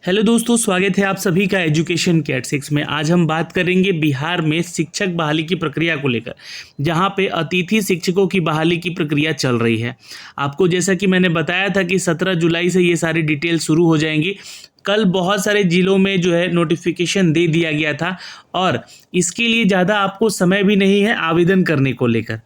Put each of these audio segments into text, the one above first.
Hello दोस्तों, स्वागत है आप सभी का एजुकेशन कैट 6 में। आज हम बात करेंगे बिहार में शिक्षक बहाली की प्रक्रिया को लेकर, जहां पे अतिथि शिक्षकों की बहाली की प्रक्रिया चल रही है। आपको जैसा कि मैंने बताया था कि 17 जुलाई से ये सारी डिटेल शुरू हो जाएंगी। कल बहुत सारे जिलों में जो है नोटिफिकेशन दे दिया गया था और इसके लिए ज़्यादा आपको समय भी नहीं है आवेदन करने को लेकर।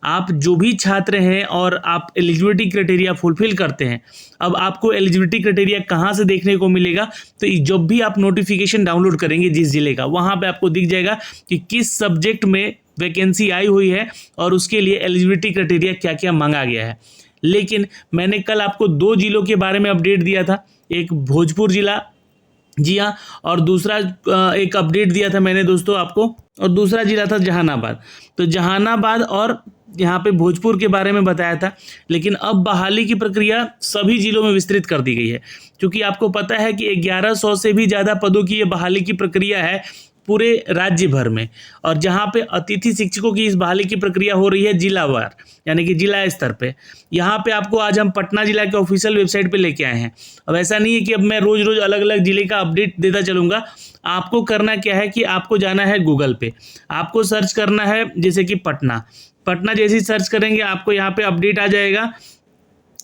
आप जो भी छात्र हैं और आप एलिजिबिलिटी क्राइटेरिया फुलफिल करते हैं, अब आपको एलिजिबिलिटी क्राइटेरिया कहाँ से देखने को मिलेगा, तो जब भी आप नोटिफिकेशन डाउनलोड करेंगे जिस जिले का, वहाँ पे आपको दिख जाएगा कि किस सब्जेक्ट में वैकेंसी आई हुई है और उसके लिए एलिजिबिलिटी क्राइटेरिया क्या क्या मांगा गया है। लेकिन मैंने कल आपको 2 जिलों के बारे में अपडेट दिया था, एक भोजपुर जिला, जी हाँ, और दूसरा एक अपडेट दिया था मैंने दोस्तों आपको, और दूसरा जिला था जहानाबाद। तो जहानाबाद और यहाँ पे भोजपुर के बारे में बताया था। लेकिन अब बहाली की प्रक्रिया सभी जिलों में विस्तृत कर दी गई है, क्योंकि आपको पता है कि 1100 से भी ज़्यादा पदों की ये बहाली की प्रक्रिया है पूरे राज्य भर में। और जहाँ पे अतिथि शिक्षकों की इस बहाली की प्रक्रिया हो रही है जिलावार, यानी कि जिला स्तर पे। यहाँ पे आपको आज हम पटना जिला के ऑफिशियल वेबसाइट पे लेके आए हैं। अब ऐसा नहीं है कि अब मैं रोज रोज अलग अलग जिले का अपडेट देता चलूँगा। आपको करना क्या है कि आपको जाना है गूगल पे, आपको सर्च करना है जैसे कि पटना जैसे ही सर्च करेंगे आपको यहाँ पे अपडेट आ जाएगा,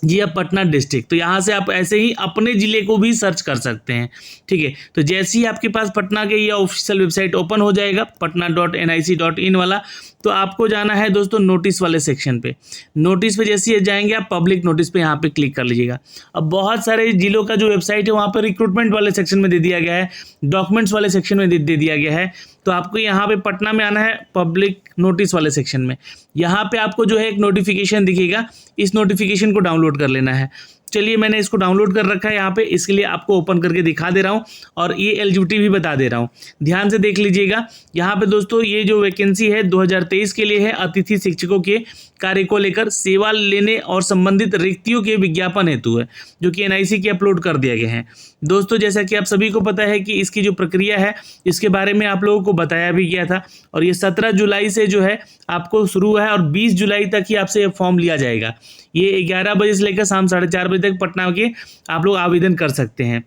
जी अब पटना डिस्ट्रिक्ट। तो यहाँ से आप ऐसे ही अपने ज़िले को भी सर्च कर सकते हैं, ठीक है। तो जैसे ही आपके पास पटना के ये ऑफिशियल वेबसाइट ओपन हो जाएगा, patna.nic.in वाला, तो आपको जाना है दोस्तों नोटिस वाले सेक्शन पे। नोटिस पे जैसे ही जाएंगे आप पब्लिक नोटिस पे यहाँ पे क्लिक कर लीजिएगा। अब बहुत सारे जिलों का जो वेबसाइट है वहाँ पर रिक्रूटमेंट वाले सेक्शन में दे दिया गया है, डॉक्यूमेंट्स वाले सेक्शन में दे दिया गया है। तो आपको यहाँ पे पटना में आना है पब्लिक नोटिस वाले सेक्शन में। यहाँ पे आपको जो है एक नोटिफिकेशन दिखेगा, इस नोटिफिकेशन को डाउनलोड कर लेना है। चलिए मैंने इसको डाउनलोड कर रखा है यहाँ पे, इसके लिए आपको ओपन करके दिखा दे रहा हूँ और ये एलिजिबिलिटी भी बता दे रहा हूँ। ध्यान से देख लीजिएगा। यहाँ पे दोस्तों ये जो वैकेंसी है 2023 के लिए है, अतिथि शिक्षकों के कार्य को लेकर सेवा लेने और संबंधित रिक्तियों के विज्ञापन हेतु है, जो कि NIC के अपलोड कर दिए गए हैं। दोस्तों जैसा कि आप सभी को पता है कि इसकी जो प्रक्रिया है इसके बारे में आप लोगों को बताया भी गया था, और ये 17 जुलाई से जो है आपको शुरू हुआ है और 20 जुलाई तक ही आपसे ये फॉर्म लिया जाएगा। ये 11 बजे से लेकर शाम 4:30 बजे तक पटना के आप लोग आवेदन कर सकते हैं।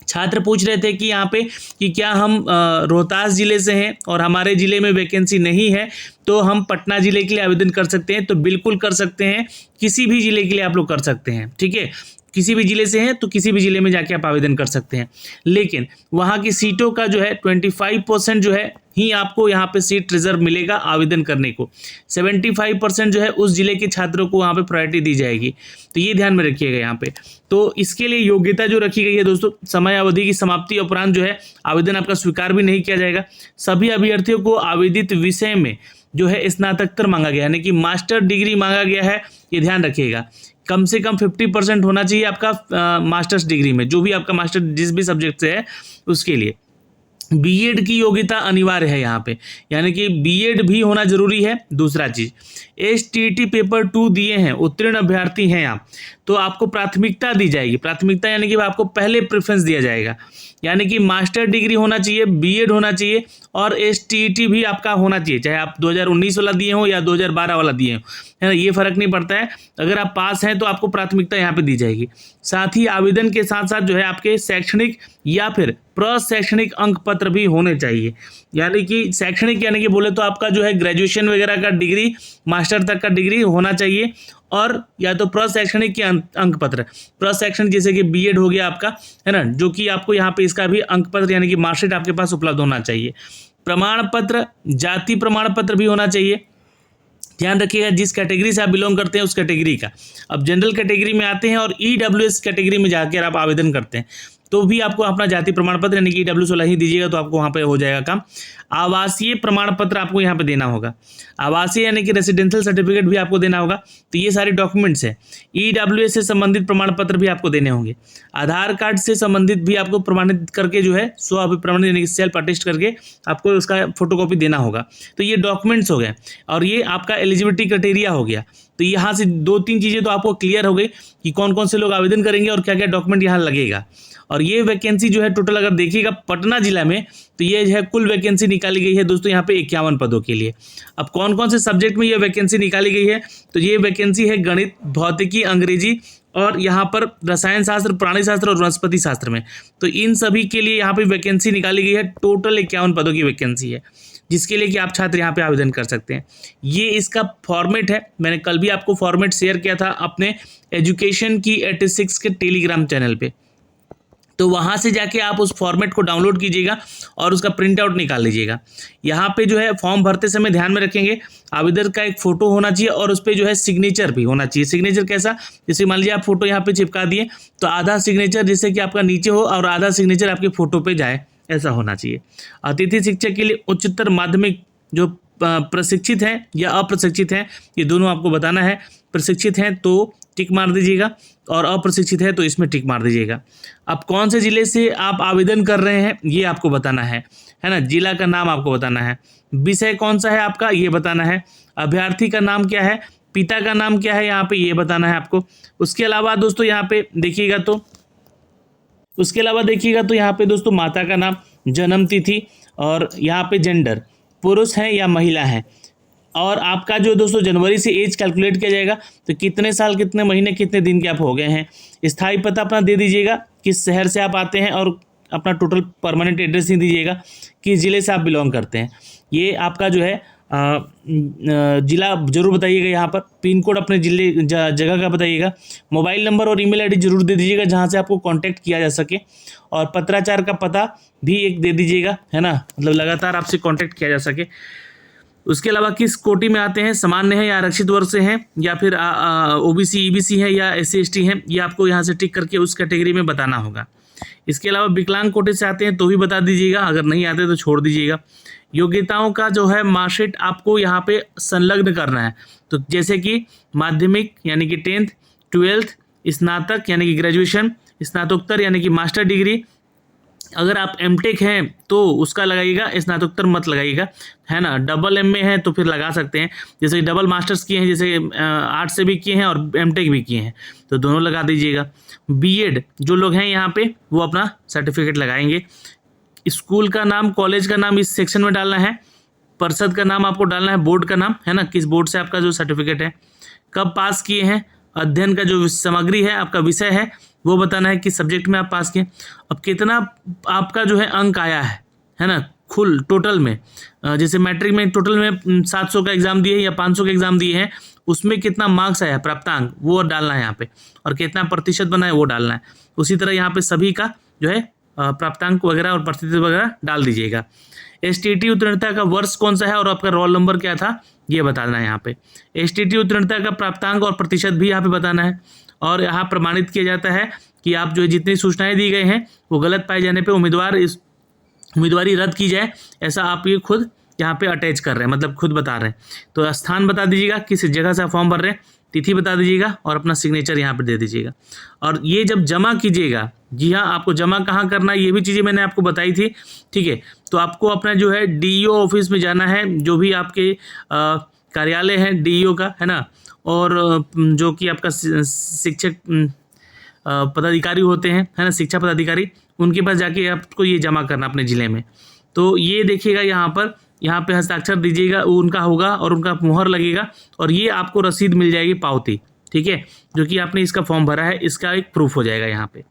छात्र पूछ रहे थे कि यहाँ पे कि क्या हम रोहतास जिले से हैं और हमारे ज़िले में वैकेंसी नहीं है तो हम पटना ज़िले के लिए आवेदन कर सकते हैं। तो बिल्कुल कर सकते हैं, किसी भी ज़िले के लिए आप लोग कर सकते हैं, ठीक है। किसी भी ज़िले से हैं तो किसी भी ज़िले में जाके आप आवेदन कर सकते हैं। लेकिन वहाँ की सीटों का जो है 25% जो है ही आपको यहाँ पे सीट रिजर्व मिलेगा आवेदन करने को। 75% जो है उस ज़िले के छात्रों को वहाँ पे प्रायोरिटी दी जाएगी। तो ये ध्यान में रखिएगा यहाँ पे। तो इसके लिए योग्यता जो रखी गई है दोस्तों, समय अवधि की समाप्ति उपरांत जो है आवेदन आपका स्वीकार भी नहीं किया जाएगा। सभी अभ्यर्थियों को आवेदित विषय में जो है स्नातकोत्तर मांगा गया, यानी कि मास्टर डिग्री मांगा गया है, ये ध्यान रखिएगा। कम से कम 50% होना चाहिए आपका मास्टर्स डिग्री में, जो भी आपका मास्टर जिस भी सब्जेक्ट से है उसके लिए। बीएड की योग्यता अनिवार्य है यहाँ पे, यानी कि बीएड भी होना जरूरी है। दूसरा चीज, STT पेपर 2 दिए हैं, उत्तीर्ण अभ्यर्थी हैं आप, तो आपको प्राथमिकता दी जाएगी। प्राथमिकता यानी कि आपको पहले प्रेफरेंस दिया जाएगा, यानी कि मास्टर डिग्री होना चाहिए, बीएड होना चाहिए और STT भी आपका होना चाहिए, चाहे आप 2019 वाला दिए हो या 2012 वाला दिए हो, है ना, ये फर्क नहीं पड़ता है। अगर आप पास हैं तो आपको प्राथमिकता यहाँ पे दी जाएगी। साथ ही आवेदन के साथ साथ जो है आपके शैक्षणिक या फिर प्रशैक्षणिक अंक पत्र भी होने चाहिए। यानी कि शैक्षणिक यानी कि बोले तो आपका जो है ग्रेजुएशन वगैरह का डिग्री, मास्टर तक का डिग्री होना चाहिए, और या तो प्रशैक्षणिक के अंक पत्र, प्रशैक्षणिक जैसे कि बीएड हो गया आपका, है ना, जो कि आपको यहाँ पे इसका भी अंक पत्र यानी कि मार्कशीट आपके पास उपलब्ध होना चाहिए। प्रमाण पत्र, जाति प्रमाण पत्र भी होना चाहिए। ध्यान रखिएगा जिस कैटेगरी से आप बिलोंग करते हैं उस कैटेगरी का। अब जनरल कैटेगरी में आते हैं और EWS कैटेगरी में जाकर आप आवेदन करते हैं तो भी आपको अपना जाति प्रमाण पत्र यानी कि EWS वाला ही दीजिएगा, तो आपको वहाँ पे हो जाएगा काम। आवासीय प्रमाण पत्र आपको यहाँ पे देना होगा, आवासीय यानी कि रेसिडेंशियल सर्टिफिकेट भी आपको देना होगा। तो ये सारे डॉक्यूमेंट्स हैं। EWS से संबंधित प्रमाण पत्र भी आपको देने होंगे। आधार कार्ड से संबंधित भी आपको प्रमाणित करके जो है स्व अभिप्रमाणित यानी कि सेल्फ अटेस्ट करके आपको उसका फोटोकॉपी देना होगा। तो ये डॉक्यूमेंट्स हो गए और ये आपका एलिजिबिलिटी क्राइटेरिया हो गया। तो यहाँ से 2-3 चीज़ें तो आपको क्लियर हो गई कि कौन कौन से लोग आवेदन करेंगे और क्या क्या डॉक्यूमेंट यहाँ लगेगा। और ये वैकेंसी जो है टोटल अगर देखिएगा पटना जिला में, तो ये जो है कुल वैकेंसी निकाली गई है दोस्तों यहाँ पे 51 पदों के लिए। अब कौन कौन से सब्जेक्ट में ये वैकेंसी निकाली गई है, तो ये वैकेंसी है गणित, भौतिकी, अंग्रेजी और यहाँ पर रसायन शास्त्र, प्राणी शास्त्र और वनस्पति शास्त्र में। तो इन सभी के लिए यहाँ पे वैकेंसी निकाली गई है। टोटल 51 पदों की वैकेंसी है, जिसके लिए कि आप छात्र यहाँ पे आवेदन कर सकते हैं। ये इसका फॉर्मेट है, मैंने कल भी आपको फॉर्मेट शेयर किया था अपने एजुकेशन की 86 के टेलीग्राम चैनल पे। तो वहाँ से जाके आप उस फॉर्मेट को डाउनलोड कीजिएगा और उसका प्रिंट आउट निकाल लीजिएगा। यहाँ पे जो है फॉर्म भरते समय ध्यान में रखेंगे, आवेदक का एक फोटो होना चाहिए और उस पर जो है सिग्नेचर भी होना चाहिए। सिग्नेचर कैसा, जैसे मान लीजिए आप फोटो यहाँ पे चिपका दिए तो आधा सिग्नेचर जिससे कि आपका नीचे हो और आधा सिग्नेचर आपके फोटो पे जाए, ऐसा होना चाहिए। अतिथि शिक्षक के लिए उच्चतर माध्यमिक जो प्रशिक्षित हैं या अप्रशिक्षित हैं, ये दोनों आपको बताना है। प्रशिक्षित हैं तो टिक मार दीजिएगा और अप्रशिक्षित है तो इसमें टिक मार दीजिएगा। अब कौन से ज़िले से आप आवेदन कर रहे हैं ये आपको बताना है ना। जिला का नाम आपको बताना है, विषय कौन सा है आपका ये बताना है, अभ्यर्थी का नाम क्या है, पिता का नाम क्या है यहाँ पे ये बताना है आपको। उसके अलावा दोस्तों यहाँ पे देखिएगा तो यहाँ पे दोस्तों माता का नाम, जन्म तिथि और यहाँ पे जेंडर, पुरुष हैं या महिला हैं। और आपका जो दोस्तों जनवरी से एज कैलकुलेट किया जाएगा, तो कितने साल, कितने महीने, कितने दिन के आप हो गए हैं। स्थायी पता अपना दे दीजिएगा, किस शहर से आप आते हैं, और अपना टोटल परमानेंट एड्रेस ही दीजिएगा, किस ज़िले से आप बिलोंग करते हैं। ये आपका जो है ज़िला जरूर बताइएगा। यहाँ पर पिन कोड अपने ज़िले जगह का बताइएगा। मोबाइल नंबर और ईमेल आईडी जरूर दे दीजिएगा जहाँ से आपको कांटेक्ट किया जा सके, और पत्राचार का पता भी एक दे दीजिएगा, है ना, मतलब लगातार आपसे कांटेक्ट किया जा सके। उसके अलावा किस कोटि में आते हैं, सामान्य है या आरक्षित वर्ग से हैं, या फिर ओबीसी, ईबीसी है या एससी एसटी हैं, ये आपको यहाँ से टिक करके उस कैटेगरी में बताना होगा। इसके अलावा विकलांग कोटे से आते हैं तो भी बता दीजिएगा, अगर नहीं आते तो छोड़ दीजिएगा। योग्यताओं का जो है मार्कशीट आपको यहाँ पे संलग्न करना है। तो जैसे कि माध्यमिक यानी कि 10th, 12th, स्नातक यानी कि ग्रेजुएशन, स्नातकोत्तर यानी कि मास्टर डिग्री, अगर आप एमटेक हैं तो उसका लगाइएगा, स्नातकोत्तर मत लगाइएगा, है ना। डबल एमए है तो फिर लगा सकते हैं, जैसे कि डबल मास्टर्स किए हैं, जैसे आर्ट्स से भी किए हैं और एमटेक भी किए हैं, तो दोनों लगा दीजिएगा। बीएड जो लोग हैं यहाँ पे वो अपना सर्टिफिकेट लगाएंगे। स्कूल का नाम, कॉलेज का नाम इस सेक्शन में डालना है। परिषद का नाम आपको डालना है, बोर्ड का नाम, है ना, किस बोर्ड से आपका जो सर्टिफिकेट है, कब पास किए हैं, अध्ययन का जो सामग्री है, आपका विषय है वो बताना है, किस सब्जेक्ट में आप पास किए। अब कितना आपका जो है अंक आया है ना, कुल टोटल में, जैसे मैट्रिक में टोटल में 700 का एग्जाम दिए या 500 का एग्जाम दिए हैं, उसमें कितना मार्क्स आया, प्राप्तांक, वो डालना है यहाँ पे, और कितना प्रतिशत बना है वो डालना है। उसी तरह यहाँ पे सभी का जो है प्राप्तांक वगैरह और प्रतिशत वगैरह डाल दीजिएगा। एसटीटी उत्तीर्णता का वर्ष कौन सा है और आपका रोल नंबर क्या था ये बताना है यहाँ पे। एसटीटी उत्तीर्णता का प्राप्तांक और प्रतिशत भी यहाँ पे बताना है, और यहाँ प्रमाणित किया जाता है कि आप जो जितनी सूचनाएं दी गई हैं वो गलत पाए जाने पे उम्मीदवारी रद्द की जाए, ऐसा आप ये खुद यहाँ पे अटैच कर रहे हैं, मतलब खुद बता रहे हैं। तो स्थान बता दीजिएगा, किस जगह से आप फॉर्म भर रहे हैं, तिथि बता दीजिएगा और अपना सिग्नेचर यहाँ पे दे दीजिएगा। और ये जब जमा कीजिएगा, जी हाँ, आपको जमा कहाँ करना है ये भी चीज़ें मैंने आपको बताई थी, ठीक है। तो आपको अपना जो है डीईओ ऑफिस में जाना है, जो भी आपके कार्यालय है डीईओ का, है ना, और जो कि आपका शिक्षक पदाधिकारी होते हैं, है ना, शिक्षा पदाधिकारी, उनके पास जाके आपको ये जमा करना अपने ज़िले में। तो ये देखिएगा यहाँ पे हस्ताक्षर दीजिएगा, उनका होगा और उनका मुहर लगेगा, और ये आपको रसीद मिल जाएगी, पावती, ठीक है, जो कि आपने इसका फॉर्म भरा है, इसका एक प्रूफ हो जाएगा यहाँ पे।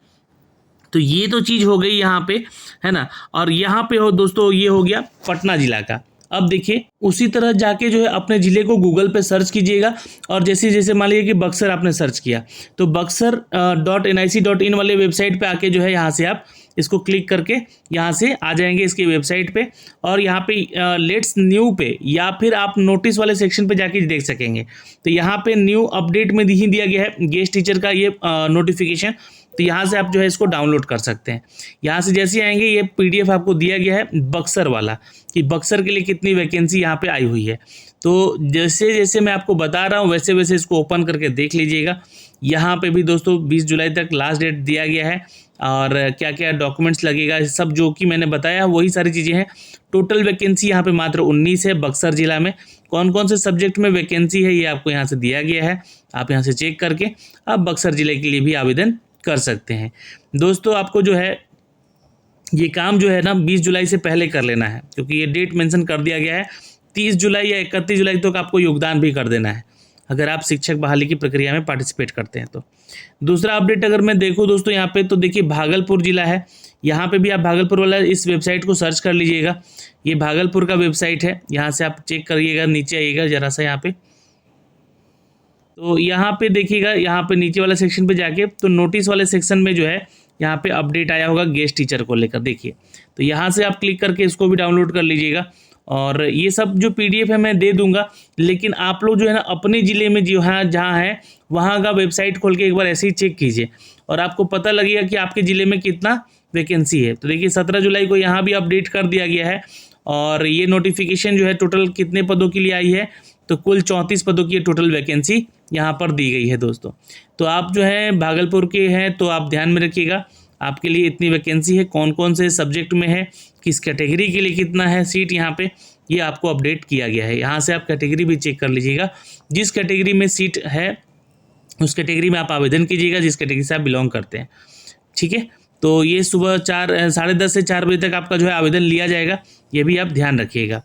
तो ये तो चीज़ हो गई यहाँ पे, है ना। और यहाँ पे हो दोस्तों, ये हो गया पटना जिला का। अब देखिए उसी तरह जाके जो है अपने ज़िले को गूगल पे सर्च कीजिएगा, और जैसे जैसे मान लीजिए कि बक्सर आपने सर्च किया तो बक्सर.nic.in वाले वेबसाइट पे आके जो है यहाँ से आप इसको क्लिक करके यहाँ से आ जाएंगे इसकी वेबसाइट पे, और यहाँ पे लेट्स न्यू पे या फिर आप नोटिस वाले सेक्शन पे जाके देख सकेंगे। तो यहाँ पे न्यू अपडेट में ही दिया गया है गेस्ट टीचर का ये नोटिफिकेशन, तो यहाँ से आप जो है इसको डाउनलोड कर सकते हैं। यहाँ से जैसे आएंगे ये PDF आपको दिया गया है बक्सर वाला, कि बक्सर के लिए कितनी वैकेंसी यहाँ पे आई हुई है। तो जैसे जैसे मैं आपको बता रहा हूँ वैसे वैसे इसको ओपन करके देख लीजिएगा। यहाँ पे भी दोस्तों 20 जुलाई तक लास्ट डेट दिया गया है, और क्या क्या डॉक्यूमेंट्स लगेगा सब जो कि मैंने बताया वही सारी चीज़ें हैं। टोटल वैकेंसी यहाँ पे मात्र 19 है बक्सर जिला में। कौन कौन से सब्जेक्ट में वैकेंसी है ये आपको यहाँ से दिया गया है, आप यहाँ से चेक करके आप बक्सर जिले के लिए भी आवेदन कर सकते हैं। दोस्तों आपको जो है ये काम जो है ना 20 जुलाई से पहले कर लेना है, क्योंकि ये डेट मेंशन कर दिया गया है 30 जुलाई या 31 जुलाई तक आपको योगदान भी कर देना है। अगर आप शिक्षक बहाली की प्रक्रिया में पार्टिसिपेट करते हैं तो। दूसरा अपडेट अगर मैं देखूँ दोस्तों यहाँ पे, तो देखिए भागलपुर जिला है, यहाँ पे भी आप भागलपुर वाला इस वेबसाइट को सर्च कर लीजिएगा। ये भागलपुर का वेबसाइट है, यहाँ से आप चेक करिएगा, नीचे आइएगा जरा सा यहाँ पे, तो यहाँ पे देखिएगा, यहाँ पे नीचे वाला सेक्शन पे जाके तो नोटिस वाले सेक्शन में जो है यहाँ पे अपडेट आया होगा गेस्ट टीचर को लेकर, देखिए। तो यहाँ से आप क्लिक करके इसको भी डाउनलोड कर लीजिएगा। और ये सब जो PDF है मैं दे दूंगा, लेकिन आप लोग जो है ना अपने ज़िले में जो है जहाँ है वहाँ का वेबसाइट खोल के एक बार ऐसे ही चेक कीजिए और आपको पता लगेगा कि आपके ज़िले में कितना वैकेंसी है। तो देखिए 17 जुलाई को यहाँ भी अपडेट कर दिया गया है और ये नोटिफिकेशन जो है टोटल कितने पदों के लिए आई है, तो कुल 34 पदों की टोटल वैकेंसी यहाँ पर दी गई है दोस्तों। तो आप जो है भागलपुर के हैं तो आप ध्यान में रखिएगा, आपके लिए इतनी वैकेंसी है, कौन कौन से सब्जेक्ट में है, किस कैटेगरी के लिए कितना है सीट, यहाँ पे ये आपको अपडेट किया गया है। यहाँ से आप कैटेगरी भी चेक कर लीजिएगा, जिस कैटेगरी में सीट है उस कैटेगरी में आप आवेदन कीजिएगा जिस कैटेगरी से आप बिलोंग करते हैं, ठीक है। तो ये सुबह 10:30 से 4 बजे तक आपका जो है आवेदन लिया जाएगा, ये भी आप ध्यान रखिएगा।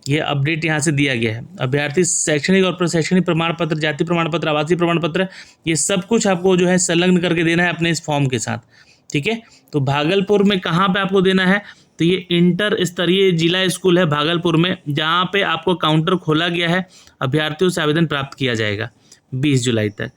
ये अपडेट यहाँ से दिया गया है। अभ्यर्थी शैक्षणिक और शैक्षणिक प्रमाण पत्र, जाति प्रमाण पत्र, आवासीय प्रमाण पत्र, ये सब कुछ आपको जो है संलग्न करके देना है अपने इस फॉर्म के साथ, ठीक है। तो भागलपुर में कहाँ पे आपको देना है, तो ये इंटर स्तरीय जिला स्कूल है भागलपुर में, जहाँ पे आपको काउंटर खोला गया है। अभ्यर्थियों से आवेदन प्राप्त किया जाएगा 20 जुलाई तक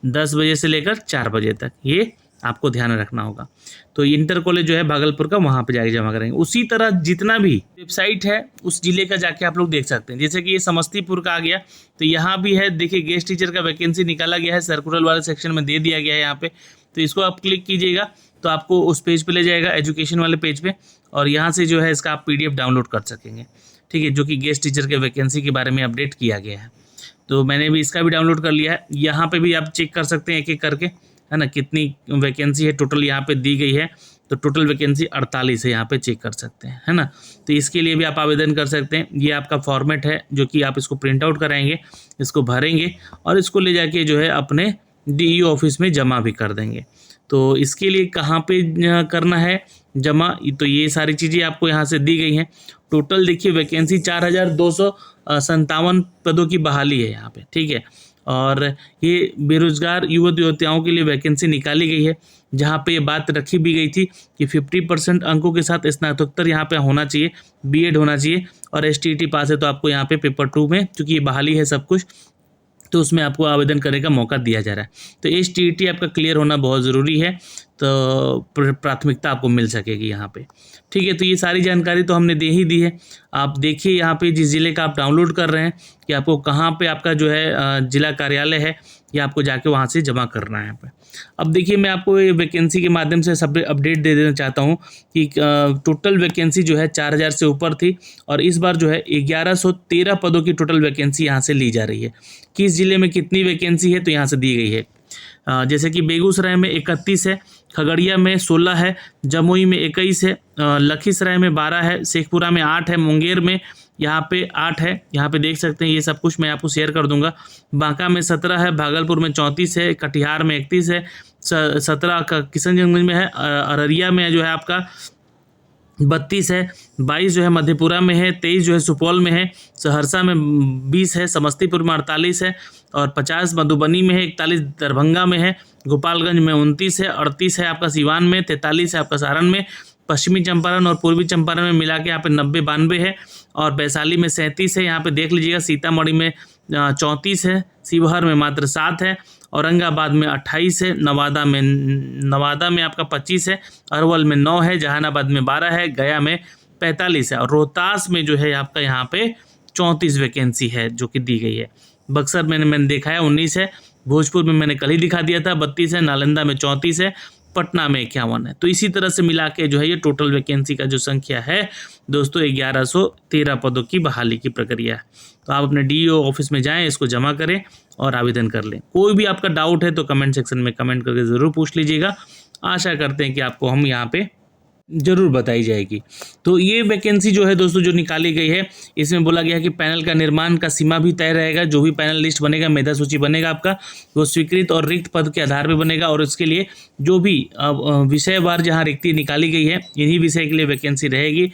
10 बजे से लेकर 4 बजे तक, ये आपको ध्यान रखना होगा। तो इंटर कॉलेज जो है भागलपुर का, वहाँ पे जाके जमा करेंगे। उसी तरह जितना भी वेबसाइट है उस जिले का जाके आप लोग देख सकते हैं। जैसे कि ये समस्तीपुर का आ गया, तो यहाँ भी है, देखिए गेस्ट टीचर का वैकेंसी निकाला गया है, सर्कुलर वाले सेक्शन में दे दिया गया है यहाँ पे। तो इसको आप क्लिक कीजिएगा तो आपको उस पेज पे ले जाएगा, एजुकेशन वाले पेज पे, और यहाँ से जो है इसका आप PDF डाउनलोड कर सकेंगे, ठीक है, जो कि गेस्ट टीचर के वैकेंसी के बारे में अपडेट किया गया है। तो मैंने भी इसका भी डाउनलोड कर लिया है। यहाँ पे भी आप चेक कर सकते हैं एक एक करके, है ना, कितनी वैकेंसी है टोटल यहाँ पे दी गई है। तो टोटल वैकेंसी 48 है, यहाँ पे चेक कर सकते हैं, है ना। तो इसके लिए भी आप आवेदन कर सकते हैं। ये आपका फॉर्मेट है जो कि आप इसको प्रिंट आउट कराएंगे, इसको भरेंगे और इसको ले जाके जो है अपने DEO ऑफिस में जमा भी कर देंगे। तो इसके लिए कहाँ पे करना है जमा, तो ये सारी चीज़ें आपको यहाँ से दी गई हैं। टोटल देखिए वैकेंसी 4257 पदों की बहाली है यहाँ पे, ठीक है। और ये बेरोजगार युवक युवतियों के लिए वैकेंसी निकाली गई है, जहाँ पे ये बात रखी भी गई थी कि 50% अंकों के साथ स्नातकोत्तर यहाँ पे होना चाहिए, BEd होना चाहिए, और STET पास है तो आपको यहाँ पे पेपर 2 में, क्योंकि ये बहाली है सब कुछ, तो उसमें आपको आवेदन करने का मौका दिया जा रहा है। तो STET आपका क्लियर होना बहुत ज़रूरी है, तो प्राथमिकता आपको मिल सकेगी यहाँ पे, ठीक है। तो ये सारी जानकारी तो हमने दे ही दी है। आप देखिए यहाँ पे जिस ज़िले का आप डाउनलोड कर रहे हैं कि आपको कहाँ पे आपका जो है जिला कार्यालय है, या आपको जाके वहाँ से जमा करना है यहाँ पे। अब देखिए मैं आपको ये वैकेंसी के माध्यम से सब अपडेट दे देना चाहता हूँ कि टोटल वैकेंसी जो है 4000 से ऊपर थी, और इस बार जो है 1113 पदों की टोटल वैकेंसी यहाँ से ली जा रही है। किस ज़िले में कितनी वैकेंसी है तो यहाँ से दी गई है। जैसे कि बेगूसराय में 31 है, खगड़िया में 16 है, जमुई में 21 है, लखीसराय में 12 है, शेखपुरा में 8 है, मुंगेर में यहाँ पे 8 है, यहाँ पे देख सकते हैं। ये सब कुछ मैं आपको शेयर कर दूंगा। बांका में 17 है, भागलपुर में 34 है, कटिहार में 31 है, 17 किशनगंज में है, अररिया में जो है आपका 32 है, 22 जो है मधेपुरा में है, 23 जो है सुपौल में है, सहरसा में 20 है, समस्तीपुर में 48 है, और 50 मधुबनी में है, 41 दरभंगा में है, गोपालगंज में 29 है, 38 है आपका सिवान में, 43 है आपका सारण में, पश्चिमी चंपारण और पूर्वी चंपारण में मिला के यहाँ पे 90-92 है, और वैशाली में 37 है, यहाँ पे देख लीजिएगा। सीतामढ़ी में 34 है, शिवहर में मात्र 7 है, औरंगाबाद में 28 है, नवादा में आपका 25 है, अरवल में 9 है, जहानाबाद में 12 है, गया में 45 है, और रोहतास में जो है आपका यहाँ पे 34 वैकेंसी है जो कि दी गई है। बक्सर में मैंने देखा है 19 है, भोजपुर में मैंने कल ही दिखा दिया था 32 है, नालंदा में 34 है, पटना में 51 है। तो इसी तरह से मिला के जो है ये टोटल वैकेंसी का जो संख्या है दोस्तों 1113 पदों की बहाली की प्रक्रिया है। तो आप अपने DEO ऑफिस में जाएं, इसको जमा करें और आवेदन कर लें। कोई भी आपका डाउट है तो कमेंट सेक्शन में कमेंट करके ज़रूर पूछ लीजिएगा। आशा करते हैं कि आपको हम यहाँ पे ज़रूर बताई जाएगी। तो ये वैकेंसी जो है दोस्तों जो निकाली गई है, इसमें बोला गया है कि पैनल का निर्माण का सीमा भी तय रहेगा। जो भी पैनल लिस्ट बनेगा, मेधा सूची बनेगा आपका, वो स्वीकृत और रिक्त पद के आधार पर बनेगा, और इसके लिए जो भी विषयवार जहाँ रिक्ति निकाली गई है, इन्हीं विषय के लिए वैकेंसी रहेगी।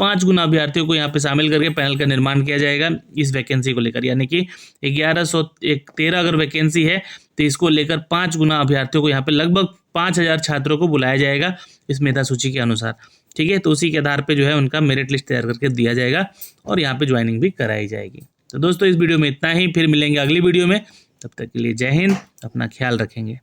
5 गुना अभ्यर्थियों को यहाँ पे शामिल करके पैनल का निर्माण किया जाएगा इस वैकेंसी को लेकर, यानी कि 1113 अगर वैकेंसी है तो इसको लेकर 5 गुना अभ्यर्थियों को यहाँ पे लगभग 5000 छात्रों को बुलाया जाएगा इस मेधा सूची के अनुसार। ठीक है, तो उसी के आधार पे जो है उनका मेरिट लिस्ट तैयार करके दिया जाएगा और यहाँ पे ज्वाइनिंग भी कराई जाएगी। तो दोस्तों इस वीडियो में इतना ही, फिर मिलेंगे अगली वीडियो में, तब तक के लिए जय हिंद, अपना ख्याल रखेंगे।